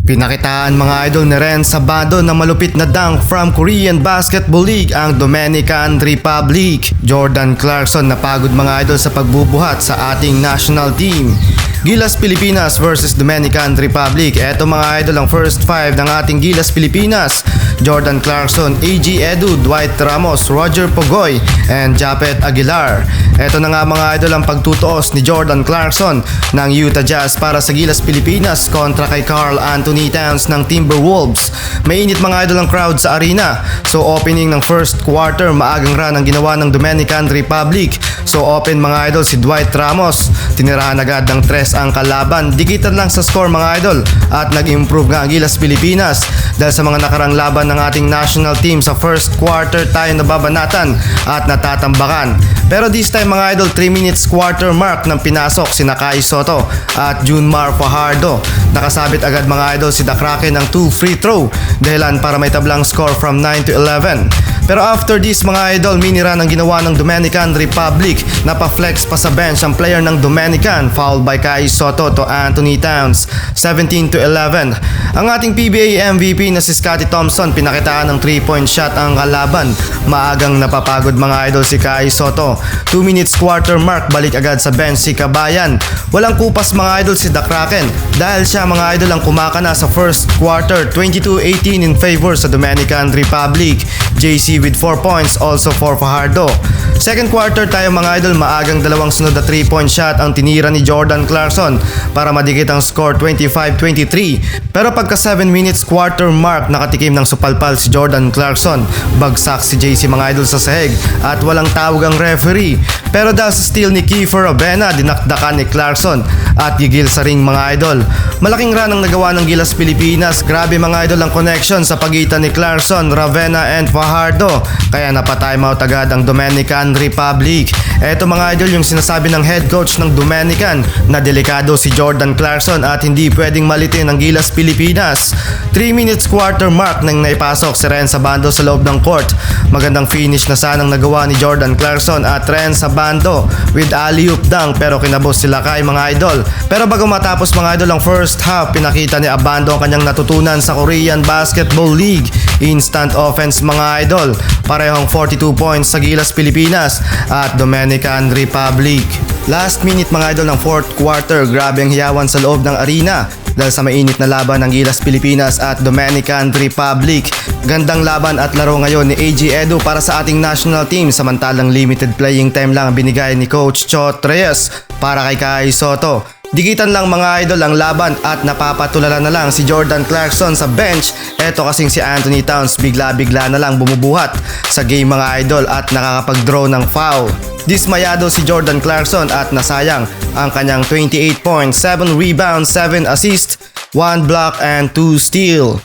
Pinakitaan mga idol ni Ren Sabado na malupit na dunk from Korean Basketball League ang Dominican Republic. Jordan Clarkson napagod mga idol sa pagbubuhat sa ating national team. Gilas Pilipinas versus Dominican Republic. Eto mga idol ang first five ng ating Gilas Pilipinas. Jordan Clarkson, AG Edu, Dwight Ramos, Roger Pogoy, and Japet Aguilar. Eto na nga mga idol ang pagtutuos ni Jordan Clarkson ng Utah Jazz para sa Gilas Pilipinas kontra kay Karl Anthony Towns ng Timberwolves. Mainit mga idol ang crowd sa arena. So opening ng first quarter, maagang run ang ginawa ng Dominican Republic. So open mga idol si Dwight Ramos. Tinirahan agad ng tres ang kalaban. Dikitan lang sa score mga idol at nag-improve nga ang Gilas Pilipinas dahil sa mga nakarang laban ng ating national team sa first quarter tayo nababanatan at natatambakan. Pero this time mga idol 3 minutes quarter mark ng pinasok si Kai Sotto at Junmar Fajardo. Nakasabit agad mga idol si The Kraken ng 2 free throw dahilan para may tablang score from 9 to 11. Pero after this mga idol, minira ng ginawa ng Dominican Republic. Napa-flex pa sa bench ang player ng Dominican, fouled by Kai Sotto to Anthony Towns, 17 to 11. Ang ating PBA MVP na si Scottie Thompson, pinakitaan ng 3-point shot ang kalaban. Maagang napapagod mga idol si Kai Sotto. 2 minutes quarter mark, balik agad sa bench si Kabayan. Walang kupas mga idol si The Kraken dahil siya mga idol ang kumakana sa first quarter, 22-18 in favor sa Dominican Republic. JC with 4 points, also for Fajardo. Second quarter tayo mga idol, maagang dalawang sunod na 3-point shot ang tinira ni Jordan Clarkson para madikit ang score 25-23. Pero pagka 7 minutes quarter mark, nakatikim ng supalpal si Jordan Clarkson. Bagsak si JC mga idol sa sahig at walang tawag ang referee. Pero dahil sa steal ni Kiefer Avena, dinakdakan ni Clarkson at gigil sa ring mga idol. Malaking run ang nagawa ng Gilas Pilipinas. Grabe mga idol ang connection sa pagitan ni Clarkson, Ravena and Fajardo. Kaya napatimeout agad ang Dominican Republic. Eto mga idol yung sinasabi ng head coach ng Dominican na delikado si Jordan Clarkson at hindi pwedeng malitin ang Gilas Pilipinas. 3 minutes quarter mark nang naipasok si Ren Sabando sa loob ng court. Magandang finish na sanang nagawa ni Jordan Clarkson at Ren Sabando with alley-oop dunk pero kinabos sila kay mga idol. Pero bago matapos mga idol ang first half, pinakita ni Abando ang kanyang natutunan sa Korean Basketball League. Instant offense mga idol. Parehong 42 points sa Gilas Pilipinas at Dominican Republic. Last minute mga idol ng fourth quarter, grabe ang hiyawan sa loob ng arena dahil sa mainit na laban ng Gilas Pilipinas at Dominican Republic. Gandang laban at laro ngayon ni AG Edu para sa ating national team, samantalang limited playing time lang ang binigay ni Coach Chot Reyes para kay Kai Sotto. Dikitan lang mga idol ang laban at napapatulala na lang si Jordan Clarkson sa bench. Eto kasing si Anthony Towns bigla-bigla na lang bumubuhat sa game mga idol at nakakapag-draw ng foul. Dismayado si Jordan Clarkson at nasayang ang kanyang 28 points, 7 rebounds, 7 assists, 1 block and 2 steal.